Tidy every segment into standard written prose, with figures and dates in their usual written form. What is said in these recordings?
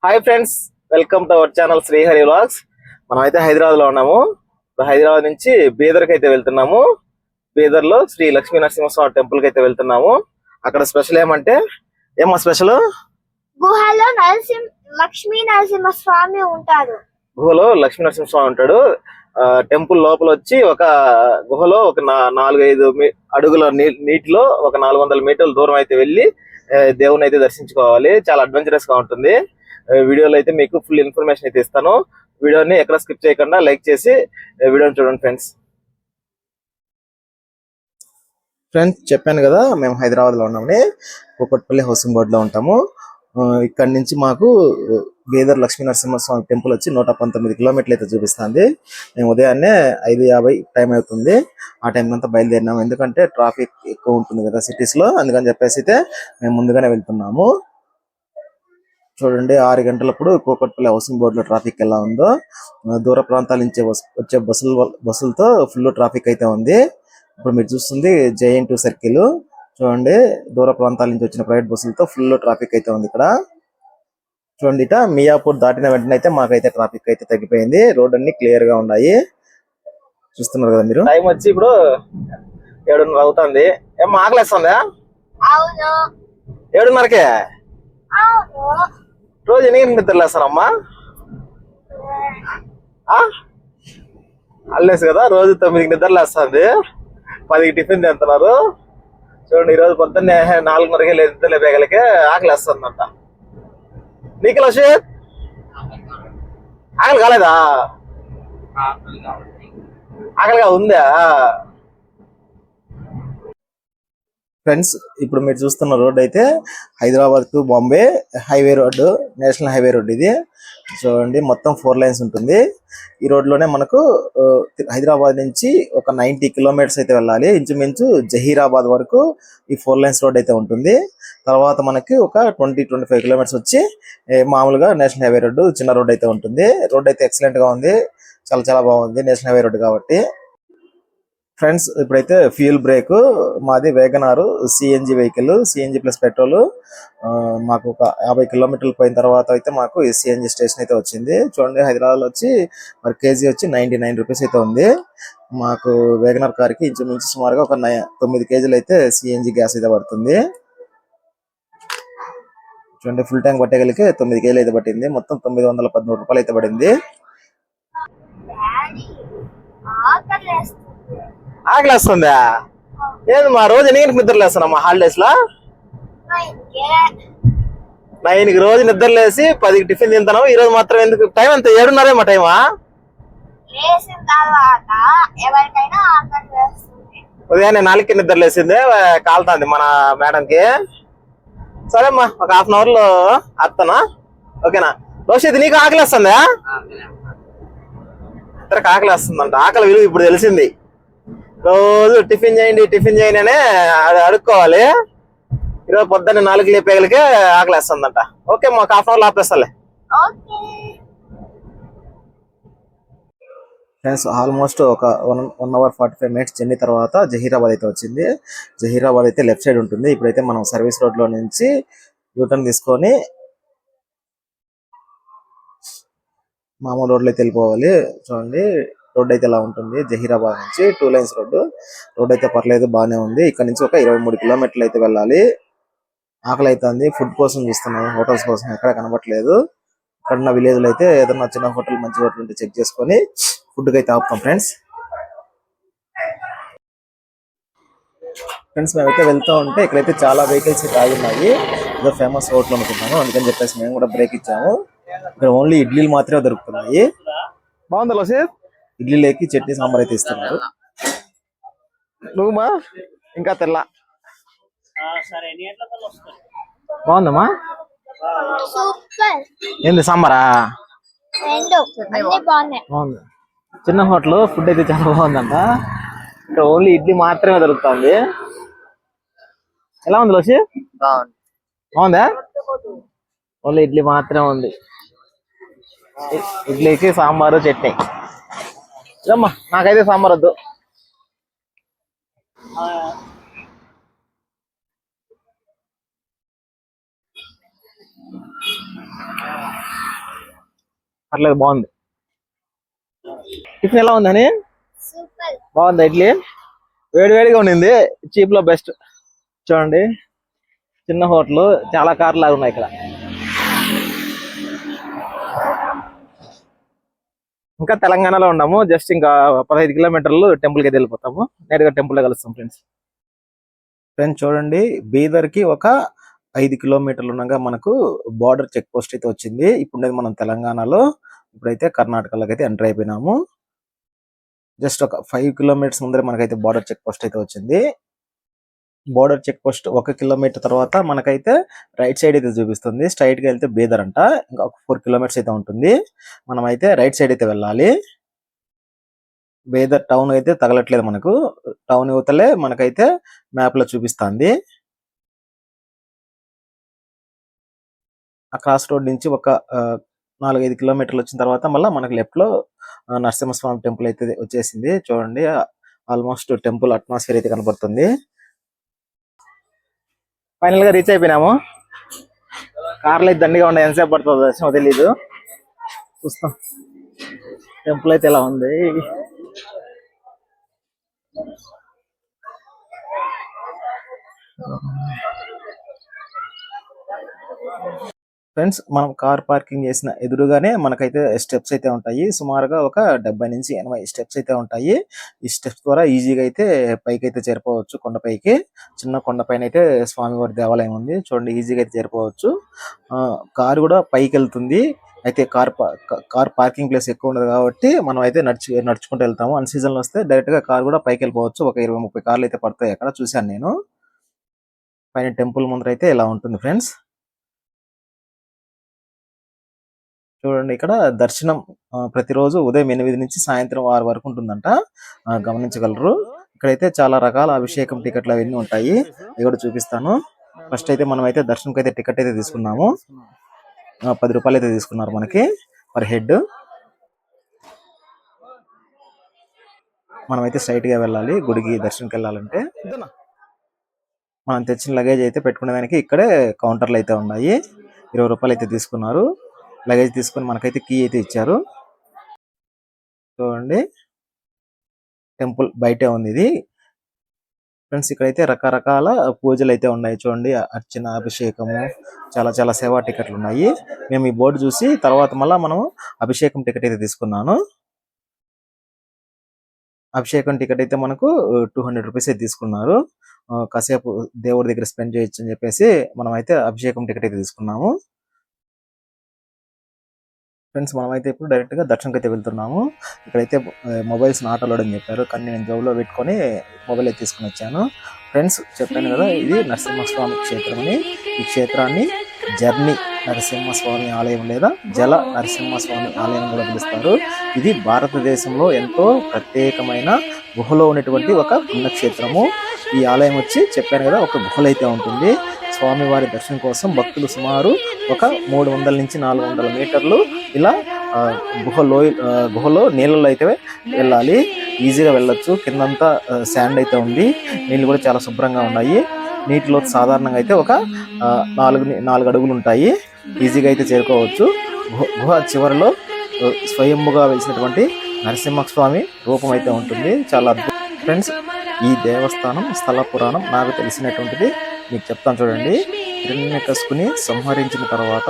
Hi friends, welcome to our channel Srihari vlogs. మనం అయితే హైదరాబాద్ లో ఉన్నాము. హైదరాబాద్ నుంచి బీదర్ కి అయితే వెళ్తున్నాము. బీదర్ లో శ్రీ లక్ష్మీ నరసింహస్వామి టెంపుల్ కి అయితే వెళ్తున్నాము. అక్కడ స్పెషల్ ఏమంటే ఏమో స్పెషల్ గుహలో లక్ష్మీ నరసింహస్వామి ఉంటాడు. గుహలో లక్ష్మీ నరసింహస్వామి ఉంటాడు. టెంపుల్ లోపల వచ్చి ఒక గుహలో ఒక 4-5 అడుగుల నీటిలో ఒక 400 మీటర్ల దూరం అయితే వెళ్ళి దేవుని అయితే దర్శించుకోవాలి. చాలా అడ్వెంచరస్ గా ఉంటుంది. వీడియోలో అయితే మీకు ఫుల్ ఇన్ఫర్మేషన్ అయితే ఇస్తాను. వీడియోని ఎక్కడ స్కిప్ చేయకుండా లైక్ చేసి వీడియోని చూడండి ఫ్రెండ్స్. చెప్పాను కదా, మేము హైదరాబాద్ లో ఉన్నామని. కూకట్పల్లి హౌసింగ్ బోర్డ్ లో ఉంటాము. ఇక్కడ నుంచి మాకు బీదర్ లక్ష్మీ నరసింహస్వామి టెంపుల్ వచ్చి 119 కిలోమీటర్లు అయితే చూపిస్తుంది. మేము ఉదయాన్నే 5:50 టైం అవుతుంది. ఆ టైం అంతా బయలుదేరినాము. ఎందుకంటే ట్రాఫిక్ ఎక్కువ ఉంటుంది కదా సిటీస్ లో, అందుకని చెప్పేసి అయితే మేము ముందుగానే వెళ్తున్నాము. చూడండి, 6 గంటలప్పుడు కూకట్పల్లి హౌసింగ్ బోర్డు లో ట్రాఫిక్ ఎలా ఉందో. దూర ప్రాంతాల నుంచి వచ్చే బస్సులతో ఫుల్ ట్రాఫిక్ అయితే ఉంది. ఇప్పుడు మీరు చూస్తుంది JN2 సర్కిల్. చూడండి, దూర ప్రాంతాల నుంచి వచ్చిన ప్రైవేట్ బస్సులతో ఫుల్ ట్రాఫిక్ అయితే ఉంది ఇక్కడ. చూడండి, ఇట మియాపూర్ దాటిన వెంటనే అయితే మాకైతే ట్రాఫిక్ అయితే తగ్గిపోయింది. రోడ్ అన్ని క్లియర్ గా ఉన్నాయి. చూస్తున్నారు కదా మీరు. టైం వచ్చి ఇప్పుడు 7:30 అవుతుంది. ఏం ఆకలేస్తుందా? 7:30కే రోజు ఎన్ని నిద్రలేస్తానమ్మా? అల్లేసు కదా, రోజు 9కి నిద్రలేస్తుంది. 10కి టిఫిన్ తింటున్నారు. చూడండి, ఈరోజు పొద్దున్నే 4:30కే నిద్రలేపేగలికే ఆకలేస్తుందంట. నీకు లక్షిత్ ఆకలి కాలేదా? ఆకలిగా ఉందా? ఫ్రెండ్స్, ఇప్పుడు మీరు చూస్తున్న రోడ్ అయితే Hyderabad to Bombay highway road, national highway road ఇది. చూడండి, మొత్తం 4 లైన్స్ ఉంటుంది. ఈ రోడ్ లోనే మనకు హైదరాబాద్ నుంచి ఒక 90 కిలోమీటర్స్ అయితే వెళ్ళాలి. ఇంచుమించు జహీరాబాద్ వరకు ఈ 4 లైన్స్ రోడ్ అయితే ఉంటుంది. తర్వాత మనకి ఒక 20-25 కిలోమీటర్స్ వచ్చి మామూలుగా నేషనల్ హైవే రోడ్డు, చిన్న రోడ్ అయితే ఉంటుంది. రోడ్ అయితే ఎక్సలెంట్ గా ఉంది, చాలా చాలా బాగుంది నేషనల్ హైవే రోడ్ కాబట్టి. ఫ్రెండ్స్, ఇప్పుడైతే ఫ్యూల్ బ్రేక్ మాది వేగనారు CNG vehicle, CNG plus petrol. మాకు ఒక 50 కిలోమీటర్లు పోయిన తర్వాత అయితే మాకు ఈ CNG స్టేషన్ అయితే వచ్చింది. చూడండి, హైదరాబాద్ వచ్చి మరి కేజీ వచ్చి 99 రూపీస్ అయితే ఉంది. మాకు వేగనార్ కార్ కి ఇంచుమించు సుమారుగా ఒక 9 కేజీలు అయితే CNG గ్యాస్ అయితే పడుతుంది. చూడండి, ఫుల్ ట్యాంక్ పట్టేగలికే 9 కేజీలు అయితే పట్టింది. మొత్తం 913 రూపాయలు అయితే పడింది. ఆకలేస్తుందా? ఏది మా రోజు ఎన్ని గంటలకు నిద్రలేస్తానమ్మా హాలిడేస్ లో? 9కి రోజు నిద్రలేసి 10కి టిఫిన్ తింటాను. ఈ రోజు మాత్రం ఎందుకు? టైం ఎంత? 7:30 మా టైమా? ఉదయాన్నే 4కి నిద్రలేసింది, కాలుతుంది మన మేడంకి. సరేమ్మా, ఒక హాఫ్ అన్ అవర్ లో వస్తానా? ఓకేనా? రోషిత్, నీకు ఆకలేస్తుందా? ఇద్దరికి ఆకలేస్తుందంట. ఆకలి విలువ ఇప్పుడు తెలిసింది. రోజు టిఫిన్ చేయండి అనే అడుక్కోవాలి. ఈరోజు పొద్దున్న 4కి లేపేగలికే ఆకలేస్తుందంట. ఓకే, మాకు హాఫ్ అవర్ లో ఆపేస్తాలే. ఫ్రెండ్స్, ఆల్మోస్ట్ ఒక 1 అవర్ 45 మినిట్స్ జర్నీ తర్వాత జహీరాబాద్ అయితే వచ్చింది. జహీరాబాద్ అయితే లెఫ్ట్ సైడ్ ఉంటుంది. ఇప్పుడైతే మనం సర్వీస్ రోడ్ లో నుంచి యూటర్న్ తీసుకొని మామూలు రోడ్లో అయితే వెళ్ళిపోవాలి. చూడండి, రోడ్ అయితే ఇలా ఉంటుంది. జహీరాబాద్ నుంచి 2 లైన్స్ రోడ్ అయితే పర్లేదు, బాగానే ఉంది. ఇక్కడ నుంచి ఒక 23 కిలోమీటర్లు అయితే వెళ్ళాలి. ఆకలి అవుతుంది, ఫుడ్ కోసం చూస్తున్నాము, హోటల్స్ కోసం ఎక్కడ కనబట్లేదు. ఇక్కడ విలేజ్ లో అయితే ఏదైనా చిన్న హోటల్, మంచి హోటల్ ఉంటే చెక్ చేసుకొని ఫుడ్ అయితే ఆపుతాం ఫ్రెండ్స్. మేమైతే వెళ్తూ ఉంటే ఇక్కడైతే చాలా వెహికల్స్ అయితే ఆగున్నాయి. ఏదో ఫేమస్ హోటల్ అనుకుంటాము, అందుకని చెప్పేసి మేము కూడా బ్రేక్ ఇచ్చాము. ఇక్కడ ఓన్లీ ఇడ్లీలు మాత్రమే దొరుకుతున్నాయి. బాగుందా లసీద్? ఇడ్లీలోకి చట్నీ సాంబార్ అయితే ఇస్తున్నారు. నువ్వుమా ఇంకా తెల్ల బాగుందమ్మా. ఏంది సాంబారా? బాగుంది. చిన్న హోటల్, ఫుడ్ అయితే చాలా బాగుందంట. ఇక్కడ ఓన్లీ ఇడ్లీ మాత్రమే దొరుకుతుంది. ఎలా ఉంది లోసి? బాగుందా? ఓన్లీ ఇడ్లీ మాత్రమే ఉంది. ఇడ్లీకి సాంబారు, చట్నీ. అమ్మా, నాకైతే సాంబార్ వద్దు. పర్లేదు, బాగుంది. టిఫిన్ ఎలా ఉందని? సూపర్. బాగుంది ఇడ్లీ, వేడివేడిగా ఉండింది, చీప్ లో బెస్ట్. చూడండి, చిన్న హోటల్, చాలా కార్లు లాగా ఉన్నాయి ఇక్కడ. ఇంకా తెలంగాణలో ఉన్నాము, జస్ట్ ఇంకా 15 కిలోమీటర్లు టెంపుల్ కి వెళ్ళిపోతాము. నేరుగా టెంపుల్ లో కలుస్తాం ఫ్రెండ్స్. ఫ్రెండ్స్ చూడండి, బీదర్ కి ఒక 5 కిలోమీటర్లు ఉండగా మనకు బార్డర్ చెక్ పోస్ట్ అయితే వచ్చింది. ఇప్పుడు మనం తెలంగాణలో, ఇప్పుడైతే కర్ణాటకలోకి అయితే ఎంటర్ అయిపోయినాము. జస్ట్ ఒక 5 కిలోమీటర్స్ ముందరే మనకైతే బార్డర్ చెక్ పోస్ట్ అయితే వచ్చింది. బార్డర్ చెక్ పోస్ట్ 1 కిలోమీటర్ తర్వాత మనకైతే రైట్ సైడ్ అయితే చూపిస్తుంది. స్ట్రైట్ గా వెళ్తే బీదర్ అంట. ఇంకా 4 కిలోమీటర్స్ అయితే ఉంటుంది. మనం అయితే రైట్ సైడ్ అయితే వెళ్ళాలి. బీదర్ టౌన్ అయితే తగలట్లేదు మనకు. టౌన్ యువతలే మనకైతే మ్యాప్ లో చూపిస్తుంది. ఆ క్రాస్ రోడ్ నుంచి ఒక 4-5 కిలోమీటర్లు వచ్చిన తర్వాత మళ్ళీ మనకు లెఫ్ట్ లో నరసింహస్వామి టెంపుల్ అయితే వచ్చేసింది. చూడండి, ఆల్మోస్ట్ టెంపుల్ అట్మాస్ఫియర్ అయితే కనబడుతుంది. ఫైనల్ గా రీచ్ అయిపోయినాము. కార్లు అయితే దండిగా ఉన్నాయి, ఎంతసేపు పడుతుందో దర్శనం తెలీదు. చూస్తాం టెంపుల్ అయితే ఎలా ఉంది. ఫ్రెండ్స్, మనం కార్ పార్కింగ్ చేసిన ఎదురుగానే మనకైతే స్టెప్స్ అయితే ఉంటాయి. సుమారుగా ఒక 70 నుంచి 80 స్టెప్స్ అయితే ఉంటాయి. ఈ స్టెప్స్ ద్వారా ఈజీగా అయితే పైకి అయితే చేరిపోవచ్చు. కొండపైకి, చిన్న కొండ పైన అయితే స్వామివారి దేవాలయం ఉంది. చూడండి, ఈజీగా అయితే చేరిపోవచ్చు. కారు కూడా పైకి వెళ్తుంది. అయితే కార్ పార్కింగ్ ప్లేస్ ఎక్కువ ఉండదు కాబట్టి మనం అయితే నడుచుకుంటూ వెళ్తాము. అన్ సీజన్ లో వస్తే డైరెక్ట్ గా కార్ కూడా పైకి వెళ్ళిపోవచ్చు. ఒక 20-30 కార్లు అయితే పడతాయి అక్కడ, చూశాను నేను. పైన టెంపుల్ ముందర అయితే ఇలా ఉంటుంది ఫ్రెండ్స్. చూడండి, ఇక్కడ దర్శనం ప్రతిరోజు ఉదయం 8 నుంచి సాయంత్రం 6 వరకు ఉంటుందంట. గమనించగలరు. ఇక్కడైతే చాలా రకాల అభిషేకం టికెట్లు అవన్నీ ఉంటాయి. అవి కూడా చూపిస్తాను. ఫస్ట్ అయితే మనం అయితే దర్శనంకి అయితే టికెట్ అయితే తీసుకున్నాము. 10 రూపాయలు అయితే తీసుకున్నారు మనకి పర్ హెడ్. మనమైతే స్ట్రైట్ గా వెళ్ళాలి గుడికి దర్శనంకి వెళ్ళాలంటే. మనం తెచ్చిన లగేజ్ అయితే పెట్టుకునే దానికి ఇక్కడే కౌంటర్లు అయితే ఉన్నాయి. 20 రూపాయలు అయితే తీసుకున్నారు. లగేజ్ తీసుకొని మనకైతే కీ అయితే ఇచ్చారు. చూడండి, టెంపుల్ బయటే ఉంది ఇది ఫ్రెండ్స్. ఇక్కడైతే రకరకాల పూజలు అయితే ఉన్నాయి. చూడండి, అర్చన, అభిషేకము, చాలా చాలా సేవా టికెట్లు ఉన్నాయి. మేము ఈ బోర్డు చూసి తర్వాత మళ్ళా మనం అభిషేకం టికెట్ అయితే తీసుకున్నాను. అభిషేకం టికెట్ అయితే మనకు 200 రూపీస్ అయితే తీసుకున్నారు. కాసేపు దేవుడి దగ్గర స్పెండ్ చేయొచ్చు అని చెప్పేసి మనం అయితే అభిషేకం టికెట్ అయితే తీసుకున్నాము. ఫ్రెండ్స్, మనమైతే ఇప్పుడు డైరెక్ట్ గా దర్శనంకి అయితే వెళ్తున్నాము. ఇక్కడైతే మొబైల్స్ నాట్ అలౌడ్ అని చెప్పారు, కానీ నేను జోబులో పెట్టుకొని మొబైల్ అయితే తీసుకుని వచ్చాను. ఫ్రెండ్స్, చెప్పాను కదా, ఇది నరసింహస్వామి క్షేత్రం అని. ఈ క్షేత్రాన్ని జర్నీ నరసింహస్వామి ఆలయం లేదా జల నరసింహస్వామి ఆలయం కూడా పిలుస్తారు. ఇది భారతదేశంలో ఎంతో ప్రత్యేకమైన గుహలో ఉన్నటువంటి ఒక పుణ్యక్షేత్రము. ఈ ఆలయం వచ్చి చెప్పాను కదా, ఒక గుహలో అయితే ఉంటుంది. స్వామివారి దర్శనం కోసం భక్తులు సుమారు ఒక 300 నుంచి 400 మీటర్లు ఇలా గుహలో నీళ్ళలో అయితే వెళ్ళాలి. ఈజీగా వెళ్ళొచ్చు. కిందంతా శాండ్ అయితే ఉంది. నీళ్ళు కూడా చాలా శుభ్రంగా ఉన్నాయి. నీటిలో సాధారణంగా అయితే ఒక 4 అడుగులు ఉంటాయి. ఈజీగా అయితే చేరుకోవచ్చు. గుహ చివరిలో స్వయంభుగా వెలిసినటువంటి నరసింహస్వామి రూపం అయితే ఉంటుంది. చాలా అద్భుతం ఫ్రెండ్స్. ఈ దేవస్థానం స్థల పురాణం నాకు తెలిసినటువంటిది మీకు చెప్తాను చూడండి. హిరణ్యకశిపుని సంహరించిన తర్వాత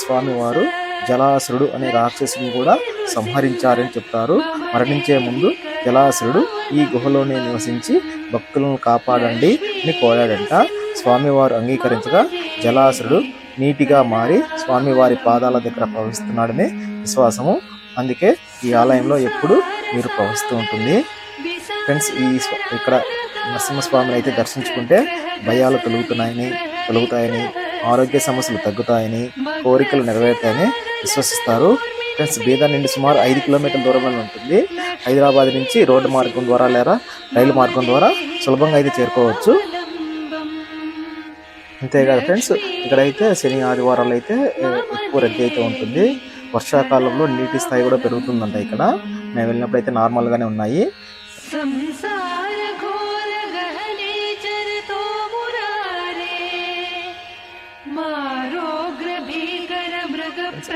స్వామివారు జలాసురుడు అనే రాక్షసుని కూడా సంహరించారని చెప్తారు. మరణించే ముందు జలాసురుడు ఈ గుహలోనే నివసించి భక్తులను కాపాడండి అని కోరాడంట. స్వామివారు అంగీకరించగా జలాసురుడు నీటిగా మారి స్వామివారి పాదాల దగ్గర ప్రవహిస్తున్నాడనే విశ్వాసము. అందుకే ఈ ఆలయంలో ఎప్పుడు నీరు ప్రవహిస్తూ ఉంటుంది ఫ్రెండ్స్. ఇక్కడ నరసింహస్వామిని అయితే దర్శించుకుంటే భయాలు తొలుగుతాయని, ఆరోగ్య సమస్యలు తగ్గుతాయని, కోరికలు నెరవేరుతాయని విశ్వసిస్తారు ఫ్రెండ్స్. బీదర్ నుండి సుమారు 5 కిలోమీటర్ల దూరంలో ఉంటుంది. హైదరాబాద్ నుంచి రోడ్డు మార్గం ద్వారా లేదా రైలు మార్గం ద్వారా సులభంగా అయితే చేరుకోవచ్చు. అంతేకాదు ఫ్రెండ్స్, ఇక్కడైతే శని ఆదివారాలు అయితే ఎక్కువ రద్దీ అయితే ఉంటుంది. వర్షాకాలంలో నీటి స్థాయి కూడా పెరుగుతుందంట. ఇక్కడ మేము వెళ్ళినప్పుడు అయితే నార్మల్ గానే ఉన్నాయి.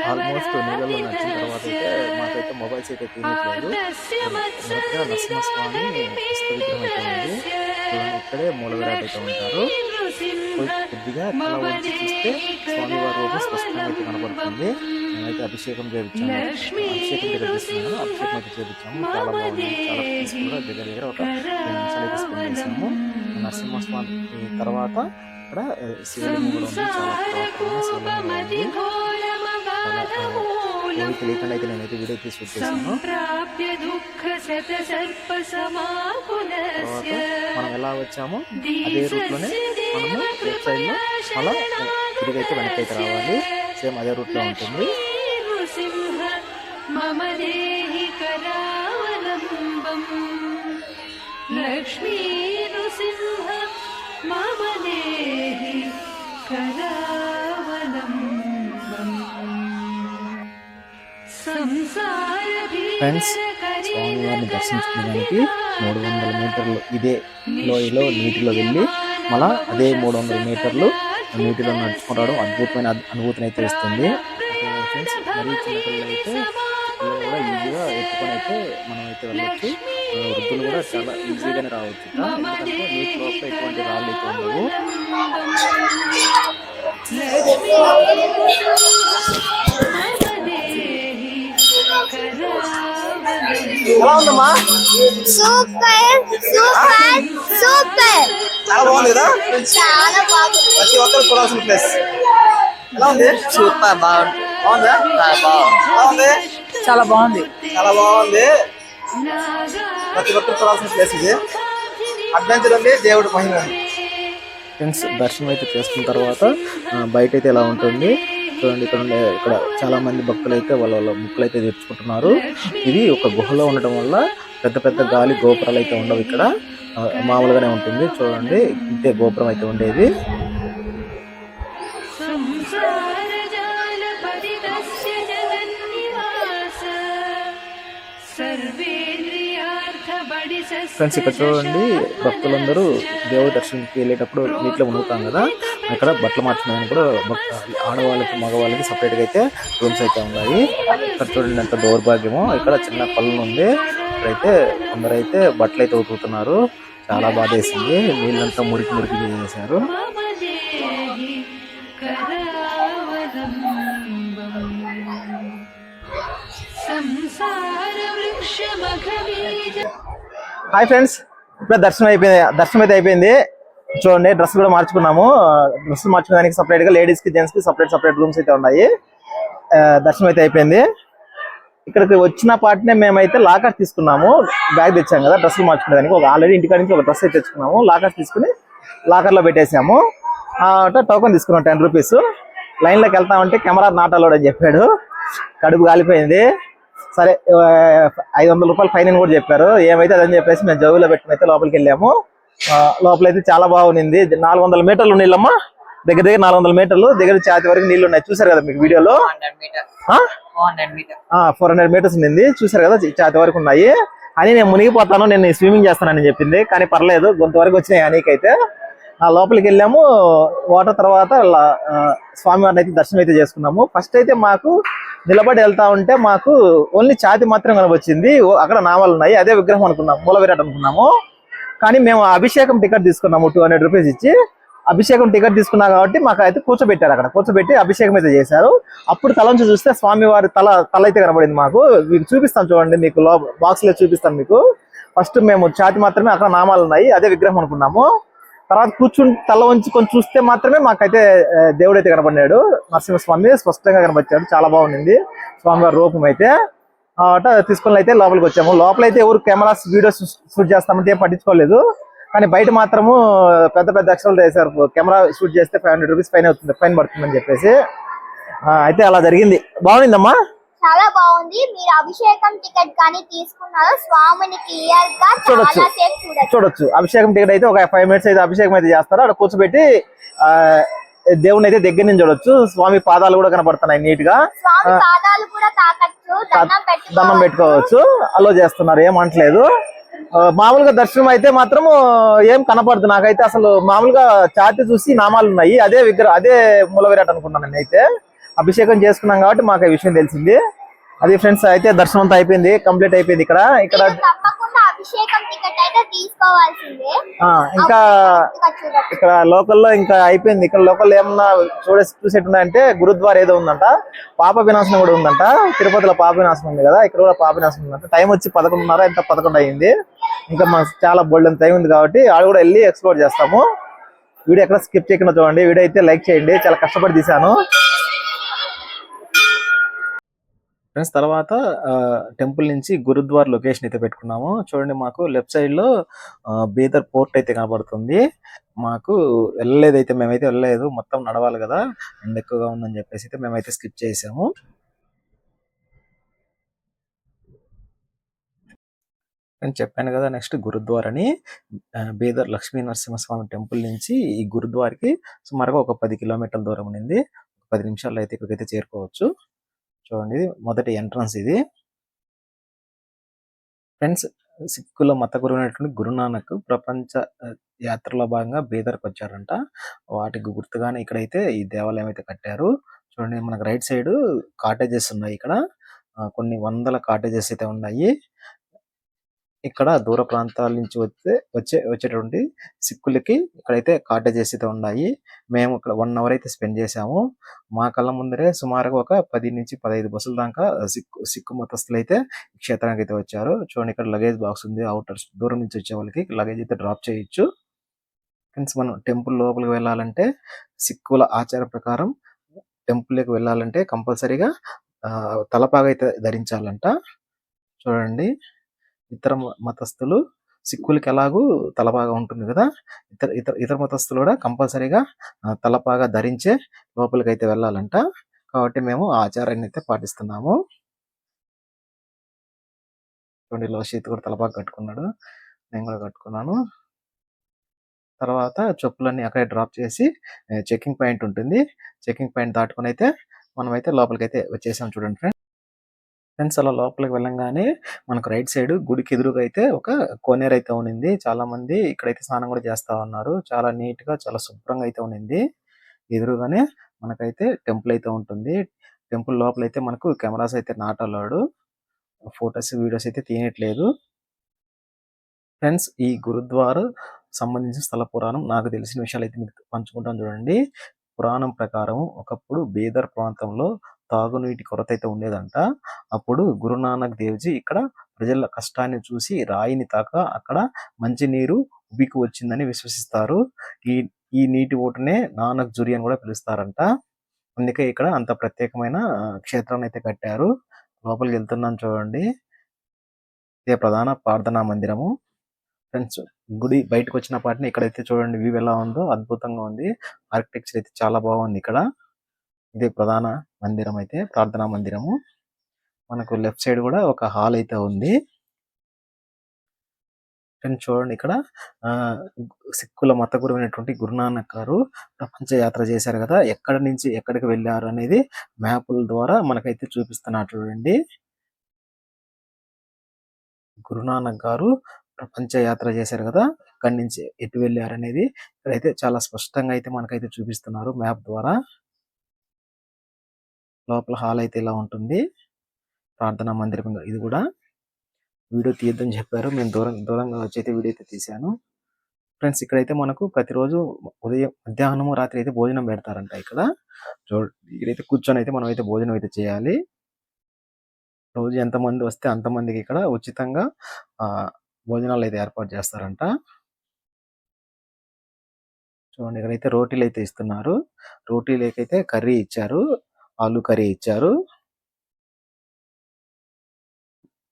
ఆల్మోస్ట్ నీళ్ళలో నడిచిన తర్వాత అయితే మాకైతే మొబైల్స్ అయితే తీయట్లేదు. మొదటగా నరసింహస్వామి హస్త విగ్రహం అయితే ఉంది. చూడండి, ఇక్కడే మూల విరాట్ అయితే ఉంటారు. కొద్దిగా తల వంచి చూస్తే స్వామివారి రూపం స్పష్టంగా అయితే కనబడుతుంది. మేమైతే అభిషేకం చేయించాము, అభిషేకం దగ్గర తీసుకున్నాము, అభిషేకం అయితే చేయించాము. చాలా బాగుంది, చాలా పీస్ఫుల్గా దగ్గర దగ్గర ఒక 2 నిమిషాలు అయితే స్పెండ్ చేసాము. నరసింహస్వామి తర్వాత ఇక్కడ శివలింగం కూడా ఉంది, చాలా పురాతనమైన శివలింగం ఉంది. ఏమి తెలియకుండా అయితే నేనైతే వీడియో తీసి షూట్ చేశాను. తర్వాత మనం ఎలా వచ్చామో అదే రూట్లోనే మనము లెఫ్ట్ సైడ్ లో అలా తిరిగి అయితే వెనక్కి అయితే రావాలి. సేమ్ అదే రూట్ లో ఉంటుంది. లక్ష్మీ నృసింహ మమ దేహి కరావలంబం. ఫ్రెండ్స్, స్వామివారిని దర్శించుకోవడానికి 300 మీటర్లు ఇదే లోయలో నీటిలో వెళ్ళి మళ్ళా అదే 300 మీటర్లు నీటిలో నడుచుకుంటాడు. అద్భుతమైన అనుభూతిని అయితే ఇస్తుంది. ఫ్రెండ్స్, మరీ చిన్నపిల్లలు అయితే కూడా ఈజీగా ఎత్తుకొని అయితే మనం అయితే వెళ్ళొచ్చు. వృద్ధులు కూడా చాలా ఈజీగానే రావచ్చు, ఎందుకంటే నీటి లోపల ఎటువంటి రాళ్ళు అయితే ఉండవు. ఎలా ఉందమ్మా? Super super super. చాలా బాగుంది కదా, చాలా బాగుంది. ప్రతి ఒక్కరు చూడాల్సిన ప్లేస్. ఎలా ఉంది? సూపర్ బాగుంది. బాగుందా? బాగుంది, చాలా బాగుంది. చాలా బాగుంది. ప్రతి ఒక్కరు చూడాల్సిన ప్లేస్ ఇది. అడ్వెంచర్ ఉంది, దేవుడు మహిమ ఉంది. ఫ్రెండ్స్, దర్శనం అయితే చేసుకున్న తర్వాత బయట అయితే ఎలా ఉంటుంది చూడండి. ఇక్కడ చాలా మంది భక్తులు అయితే వాళ్ళ ముక్కులు అయితే తెచ్చుకుంటున్నారు. ఇది ఒక గుహలో ఉండటం వల్ల పెద్ద పెద్ద గాలి గోపురాలు అయితే ఉండవు. ఇక్కడ మామూలుగానే ఉంటుంది. చూడండి, ఇంతే గోపురం అయితే ఉండేది. ఫ్రెండ్స్, ఇక్కడ చూడండి, భక్తులందరూ దేవుడి దర్శనానికి వెళ్ళేటప్పుడు నీటిలో మునుగుతాం కదా, ఇక్కడ బట్టలు మార్చుకోవడానికి కూడా ఆడవాళ్ళకి మగవాళ్ళకి సపరేట్గా అయితే రూమ్స్ అయితే ఉన్నాయి. ఇక్కడ చూడండి ఎంత దౌర్భాగ్యమో. ఇక్కడ చిన్న కొలను ఉంది. ఇక్కడైతే కొందరైతే బట్టలు అయితే ఉతుకుతున్నారు. చాలా బాధ వేసింది. నీళ్ళంతా మురికి మురికి చేశారు. హాయ్ ఫ్రెండ్స్, ఇప్పుడు దర్శనం అయితే అయిపోయింది. చూడండి, డ్రెస్ కూడా మార్చుకున్నాము. డ్రెస్ మార్చుకోవడానికి సపరేట్ గా లేడీస్ కి జెంట్స్ కి సపరేట్ రూమ్స్ అయితే ఉన్నాయి. దర్శనం అయితే అయిపోయింది. ఇక్కడికి వచ్చిన పాటినే మేమైతే లాకర్ తీసుకున్నాము. బ్యాగ్ తెచ్చాం కదా డ్రెస్సులు మార్చుకోవడానికి. ఆల్రెడీ ఇంటికాడ నుంచి ఒక డ్రెస్ అయితే తెచ్చుకున్నాము. లాకర్ తీసుకుని లాకర్ లో పెట్టేసాము. టోకెన్ తీసుకున్నాం 10 రూపీస్. లైన్ లోకి వెళ్తామంటే కెమెరా నాట్ అలౌడ్ అని చెప్పాడు. కడుపు కాలిపోయింది. సరే, 500 రూపాయలు ఫైన్ అని కూడా చెప్పారు. ఏమైతే అదని చెప్పేసి మేము జోబులో పెట్టుకుని అయితే లోపలికి వెళ్ళాము. లోపలైతే చాలా బాగుంది. 400 మీటర్లు నీళ్ళమ్మా, దగ్గర 400 మీటర్లు దగ్గర ఛాతి వరకు నీళ్లు ఉన్నాయి. చూసారు కదా మీకు వీడియోలో. 400 మీటర్స్ ఉంది, చూసారు కదా, ఛాతి వరకు ఉన్నాయి. అని నేను మునిగిపోతాను, నేను స్విమ్మింగ్ చేస్తానని చెప్పింది. కానీ పర్లేదు, గొంతు వరకు వచ్చినాయి అనికైతే. లోపలికి వెళ్ళాము. వాటర్ తర్వాత స్వామివారిని అయితే దర్శనం అయితే చేసుకున్నాము. ఫస్ట్ అయితే మాకు నిలబడి వెళ్తా ఉంటే మాకు ఓన్లీ ఛాతి మాత్రం కనిపించింది. అక్కడ నామాలు ఉన్నాయి, అదే విగ్రహం అనుకున్నాము, మూల విరాట్ అనుకున్నాము. కానీ మేము అభిషేకం టికెట్ తీసుకున్నాము 200 రూపీస్ ఇచ్చి. అభిషేకం టికెట్ తీసుకున్నా కాబట్టి మాకు అయితే కూర్చోబెట్టారు. అక్కడ కూర్చోబెట్టి అభిషేకం అయితే చేశారు. అప్పుడు తలంచి చూస్తే స్వామివారి తల అయితే కనబడింది మాకు. మీకు చూపిస్తాను చూడండి, మీకు బాక్స్ లో చూపిస్తాను మీకు. ఫస్ట్ మేము ఛాతి మాత్రమే, అక్కడ నామాలు ఉన్నాయి, అదే విగ్రహం అనుకున్నాము. తర్వాత కూర్చుని తల వంచి కొంచెం చూస్తే మాత్రమే మాకైతే దేవుడు అయితే కనబడినాడు. నరసింహస్వామి స్పష్టంగా కనబడ్డాడు. చాలా బాగుంది స్వామివారి రూపం అయితే. తీసుకొని అయితే లోపలికి వచ్చాము. లోపలైతే ఎవరు కెమెరాస్ వీడియోస్ షూట్ చేస్తామంటే ఏం పట్టించుకోలేదు. కానీ బయట మాత్రము పెద్ద పెద్ద అక్షరాలు వేశారు, కెమెరా షూట్ చేస్తే 500 రూపీస్ ఫైన్ పడుతుందని చెప్పేసి. అయితే అలా జరిగింది. బాగుందమ్మా, చాలా బాగుంది. మీరు అభిషేకం టికెట్ కానీ తీసుకున్నారా? స్వామిని క్లియర్ గా చూడొచ్చు. అభిషేకం టికెట్ అయితే ఒక 5 మినిట్స్ అయితే అభిషేకం అయితే చేస్తారు. అక్కడ కూర్చోబెట్టి దేవుని అయితే దగ్గర నుంచి చూడొచ్చు. స్వామి పాదాలు కూడా కనపడుతున్నాయి నీట్ గా. దండం పెట్టుకోవచ్చు. అలో చేస్తున్నారు, ఏమంటలేదు. మామూలుగా దర్శనం అయితే మాత్రం ఏం కనపడదు నాకైతే. అసలు మామూలుగా ఛాతి చూసి నామాలు ఉన్నాయి, అదే విగ్రహం, అదే మూల విరాట్ అనుకున్నాను నేనైతే. అభిషేకం చేసుకున్నాం కాబట్టి మాకు ఈ విషయం తెలిసింది. అది ఫ్రెండ్స్, అయితే దర్శనం అంతా అయిపోయింది, కంప్లీట్ అయిపోయింది. ఇక్కడ మీరు తప్పకుండా అభిషేకం టికెట్ అయితే తీసుకోవాల్సిందే. ఇంకా ఇక్కడ లోకల్లో ఇంకా అయిపోయింది. ఇక్కడ లోకల్ ఏమన్నా చూసేట్టున్నాయంటే గురుద్వారా ఏదో ఉందంట, పాప వినాశనం కూడా ఉందంట. తిరుపతిలో పాప వినాశనం ఉంది కదా, ఇక్కడ కూడా పాప వినాశనం ఉందంట. టైం వచ్చి 11:30 ఎంత 11 అయింది. ఇంకా మాకు చాలా బోల్డెన్ టైం ఉంది కాబట్టి ఆడ కూడా వెళ్ళి ఎక్స్ప్లోర్ చేస్తాము. వీడియో ఎక్కడ స్కిప్ చేయకుండా చూడండి. వీడియో అయితే లైక్ చేయండి, చాలా కష్టపడి తీశాను ఫ్రెండ్స్. తర్వాత టెంపుల్ నుంచి గురుద్వార్ లొకేషన్ అయితే పెట్టుకున్నాము. చూడండి, మాకు లెఫ్ట్ సైడ్ లో బీదర్ పోర్ట్ అయితే కనబడుతుంది. మాకు మేమైతే వెళ్ళలేదు, మొత్తం నడవాలి కదా, ఎండ ఎక్కువగా ఉందని చెప్పేసి అయితే మేమైతే స్కిప్ చేసాము. నేను చెప్పాను కదా, నెక్స్ట్ గురుద్వార్ అని. బీదర్ లక్ష్మీ నరసింహస్వామి టెంపుల్ నుంచి ఈ గురుద్వార్కి సుమారుగా ఒక 10 కిలోమీటర్ల దూరం ఉంది. 10 నిమిషాల్లో అయితే ఇక్కడికైతే చేరుకోవచ్చు. చూడండి, మొదటి ఎంట్రన్స్ ఇది ఫ్రెండ్స్. సిక్కుల మత గురువు అయినటువంటి గురునానక్ ప్రపంచ యాత్రలో భాగంగా బీదర్కి వచ్చారంట. వాటికి గుర్తుగానే ఇక్కడైతే ఈ దేవాలయం అయితే కట్టారు. చూడండి, మనకు రైట్ సైడ్ కాటేజెస్ ఉన్నాయి. ఇక్కడ కొన్ని వందల కాటేజెస్ అయితే ఉన్నాయి. ఇక్కడ దూర ప్రాంతాల నుంచి వచ్చేటువంటి సిక్కులకి ఇక్కడైతే కాటేజెస్ అయితే ఉన్నాయి. మేము ఇక్కడ 1 అవర్ అయితే స్పెండ్ చేసాము. మా కళ్ళ ముందరే సుమారుగా ఒక 10 నుంచి 15 బస్సుల దాకా సిక్కు మతస్థులు అయితే క్షేత్రానికి అయితే వచ్చారు. చూడండి, ఇక్కడ లగేజ్ బాక్స్ ఉంది. అవుటర్ దూరం నుంచి వచ్చే వాళ్ళకి లగేజ్ అయితే డ్రాప్ చేయొచ్చు. ఫ్రెండ్స్, మనం టెంపుల్ లోపలికి వెళ్ళాలంటే సిక్కుల ఆచార ప్రకారం టెంపుల్కి వెళ్ళాలంటే కంపల్సరీగా తలపాగా అయితే ధరించాలంట. చూడండి, ఇతర మతస్థులు సిక్కులకి ఎలాగూ తలపాగా ఉంటుంది కదా, ఇతర మతస్థులు కూడా కంపల్సరీగా తలపాగా ధరించే లోపలికి అయితే వెళ్ళాలంట. కాబట్టి మేము ఆ ఆచారాన్ని అయితే పాటిస్తున్నాము. చూడండి, లోషిత్ కూడా తలపాగా కట్టుకున్నాడు, నేను కూడా కట్టుకున్నాను. తర్వాత చెప్పులన్నీ అక్కడే డ్రాప్ చేసి చెకింగ్ పాయింట్ ఉంటుంది. చెకింగ్ పాయింట్ దాటుకుని అయితే మనమైతే లోపలికి అయితే వచ్చేసాం. చూడండి ఫ్రెండ్స్, అలా లోపలికి వెళ్ళంగానే మనకు రైట్ సైడ్ గుడికి ఎదురుగా అయితే ఒక కోనేరు అయితే ఉన్నింది. చాలా మంది ఇక్కడైతే స్నానం కూడా చేస్తా ఉన్నారు. చాలా నీట్ గా, చాలా శుభ్రంగా అయితే ఉన్నింది. ఎదురుగానే మనకైతే టెంపుల్ అయితే ఉంటుంది. టెంపుల్ లోపల అయితే మనకు కెమెరాస్ అయితే నాట్ అలౌడ్, ఫొటోస్ వీడియోస్ అయితే తీయట్లేదు. ఫ్రెండ్స్, ఈ గురుద్వారా సంబంధించిన స్థల పురాణం నాకు తెలిసిన విషయాలు అయితే మీకు పంచుకుంటాను. చూడండి, పురాణం ప్రకారం ఒకప్పుడు బీదర్ ప్రాంతంలో తాగునీటి కొరత అయితే ఉండేదంట. అప్పుడు గురునానక్ దేవ్జీ ఇక్కడ ప్రజల కష్టాన్ని చూసి రాయిని తాక అక్కడ మంచి నీరు ఉబికి వచ్చిందని విశ్వసిస్తారు. ఈ నీటి ఓటునే నానక్ జురి అని కూడా పిలుస్తారంట. అందుకే ఇక్కడ అంత ప్రత్యేకమైన క్షేత్రాన్ని అయితే కట్టారు. లోపలికి వెళ్తున్నాం. చూడండి, ఇదే ప్రధాన ప్రార్థనా మందిరము. ఫ్రెండ్స్, గుడి బయటకు వచ్చిన పాటిని ఇక్కడైతే చూడండి వ్యూ ఎలా ఉందో, అద్భుతంగా ఉంది. ఆర్కిటెక్చర్ అయితే చాలా బాగుంది. ఇక్కడ ఇదే ప్రధాన మందిరం అయితే, ప్రార్థనా మందిరము. మనకు లెఫ్ట్ సైడ్ కూడా ఒక హాల్ అయితే ఉంది. ఫ్రెండ్స్, చూడండి, ఇక్కడ సిక్కుల మత గురువు అయినటువంటి గురునానక్ గారు ప్రపంచ యాత్ర చేశారు కదా, ఎక్కడి నుంచి ఎక్కడికి వెళ్ళారు అనేది మ్యాపుల ద్వారా మనకైతే చూపిస్తున్నారు. చూడండి, గురునానక్ గారు ప్రపంచ యాత్ర చేశారు కదా, ఎక్కడి నుంచి ఎటు వెళ్ళారు అనేది ఇక్కడైతే చాలా స్పష్టంగా అయితే మనకైతే చూపిస్తున్నారు మ్యాప్ ద్వారా. లోపల హాల్ అయితే ఇలా ఉంటుంది, ప్రార్థనా మందిరం. ఇది కూడా వీడియో తీయద్దని చెప్పారు, మేము దూరంగా వచ్చి అయితే వీడియో అయితే తీశాను. ఫ్రెండ్స్, ఇక్కడైతే మనకు ప్రతిరోజు ఉదయం, మధ్యాహ్నం, రాత్రి అయితే భోజనం పెడతారంట. ఇక్కడైతే కూర్చొని అయితే మనం అయితే భోజనం అయితే చేయాలి. రోజు ఎంతమంది వస్తే అంతమందికి ఇక్కడ ఉచితంగా భోజనాలు అయితే ఏర్పాటు చేస్తారంట. చూడండి, ఇక్కడైతే రోటీలు అయితే ఇస్తున్నారు. రోటీలకైతే కర్రీ ఇచ్చారు, ఆలు కర్రీ ఇచ్చారు.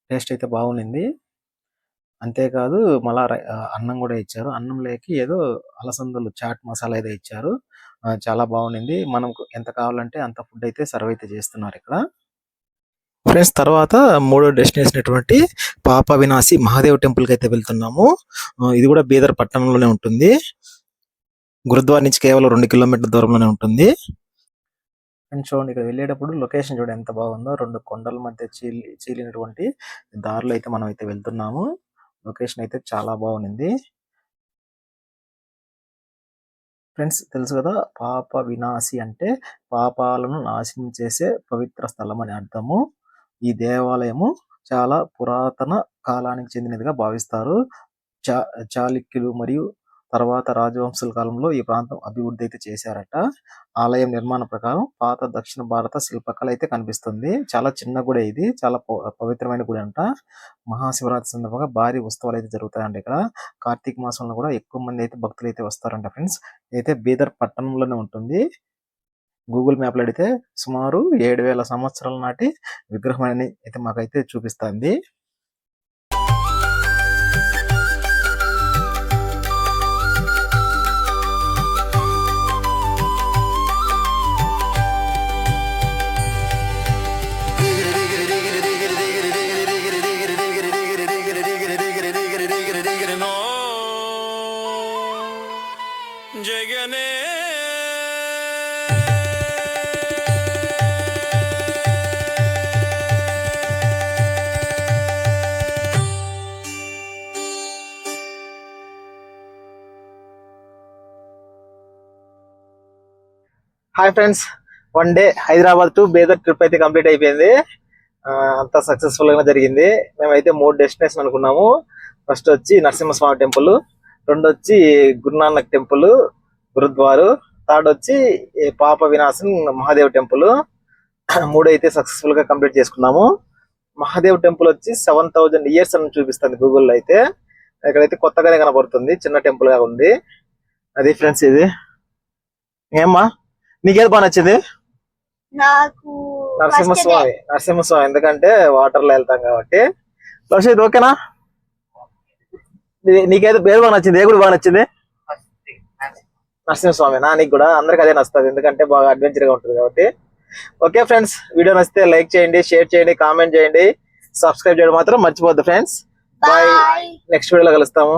టేస్ట్ అయితే బాగుంది. అంతేకాదు మళ్ళా అన్నం కూడా ఇచ్చారు. అన్నంలోకి ఏదో అలసందలు చాట్ మసాలా అయితే ఇచ్చారు. చాలా బాగుంది. మనకు ఎంత కావాలంటే అంత ఫుడ్ అయితే సర్వ్ అయితే చేస్తున్నారు ఇక్కడ. ఫ్రెండ్స్, తర్వాత మూడో డెస్టినేషన్ అటువంటి పాప వినాశి మహాదేవ్ టెంపుల్ కి అయితే వెళ్తున్నాము. ఇది కూడా బీదర్ పట్టణంలోనే ఉంటుంది. గురుద్వారా నుంచి కేవలం 2 కిలోమీటర్ల దూరంలోనే ఉంటుంది. అండ్ చూడండి, ఇక్కడ వెళ్ళేటప్పుడు లొకేషన్ చూడండి ఎంత బాగుందో. 2 కొండల మధ్య చీలినటువంటి దారిలో అయితే మనం అయితే వెళ్తున్నాము. లొకేషన్ అయితే చాలా బాగుంది. ఫ్రెండ్స్ తెలుసు కదా, పాప వినాశి అంటే పాపాలను నాశనం చేసే పవిత్ర స్థలం అని అర్థము. ఈ దేవాలయము చాలా పురాతన కాలానికి చెందినదిగా భావిస్తారు. చాళుక్యులు మరియు తర్వాత రాజవంశుల కాలంలో ఈ ప్రాంతం అభివృద్ధి అయితే చేశారట. ఆలయం నిర్మాణ ప్రకారం పాత దక్షిణ భారత శిల్పకళ అయితే కనిపిస్తుంది. చాలా చిన్న గుడి ఇది, చాలా పవిత్రమైన గుడి అంట. మహాశివరాత్రి సందర్భంగా భారీ ఉత్సవాలు అయితే జరుగుతాయంట ఇక్కడ. కార్తీక మాసంలో కూడా ఎక్కువ మంది అయితే భక్తులు అయితే వస్తారంట ఫ్రెండ్స్. అయితే బీదర్ పట్టణంలోనే ఉంటుంది. గూగుల్ మ్యాప్ లో అడిగితే సుమారు 7,000 సంవత్సరాల నాటి విగ్రహం అని అయితే మాకైతే చూపిస్తుంది. జగనే hi friends, 1 day Hyderabad to Bidar trip అయితే కంప్లీట్ అయిపోయింది. అంతా సక్సెస్ఫుల్ గా జరిగింది. మేమైతే 3 డెస్టినేషన్ అనుకున్నాము. ఫస్ట్ వచ్చి నరసింహస్వామి టెంపుల్, 2 వచ్చి గురునానక్ టెంపుల్ గురుద్వారు, 3 వచ్చి పాప వినాశన్ మహాదేవ్ టెంపుల్. 3 అయితే సక్సెస్ఫుల్ గా కంప్లీట్ చేసుకున్నాము. మహాదేవ్ టెంపుల్ వచ్చి 7,000 years అని చూపిస్తుంది గూగుల్లో అయితే. ఇక్కడైతే కొత్తగానే కనబడుతుంది, చిన్న టెంపుల్ గా ఉంది. అది ఫ్రెండ్స్ ఇది. ఏమ్మా నీకేది బాగా నచ్చింది? నాకు నరసింహస్వామి ఎందుకంటే వాటర్ లో వెళ్తాం కాబట్టి. ఇది ఓకేనా? నీకైతే పేరు బాగా నచ్చింది? ఏ గుడి బాగా నచ్చింది? నరసింహస్వామి నా నీకు కూడా? అందరికి అదే నచ్చుతుంది, ఎందుకంటే బాగా అడ్వెంచర్ గా ఉంటుంది కాబట్టి. ఓకే ఫ్రెండ్స్, వీడియో నచ్చితే లైక్ చేయండి, షేర్ చేయండి, కామెంట్ చేయండి, సబ్స్క్రైబ్ చేయడం మాత్రం మర్చిపోద్దు ఫ్రెండ్స్. బాయ్, నెక్స్ట్ వీడియోలో కలుస్తాము.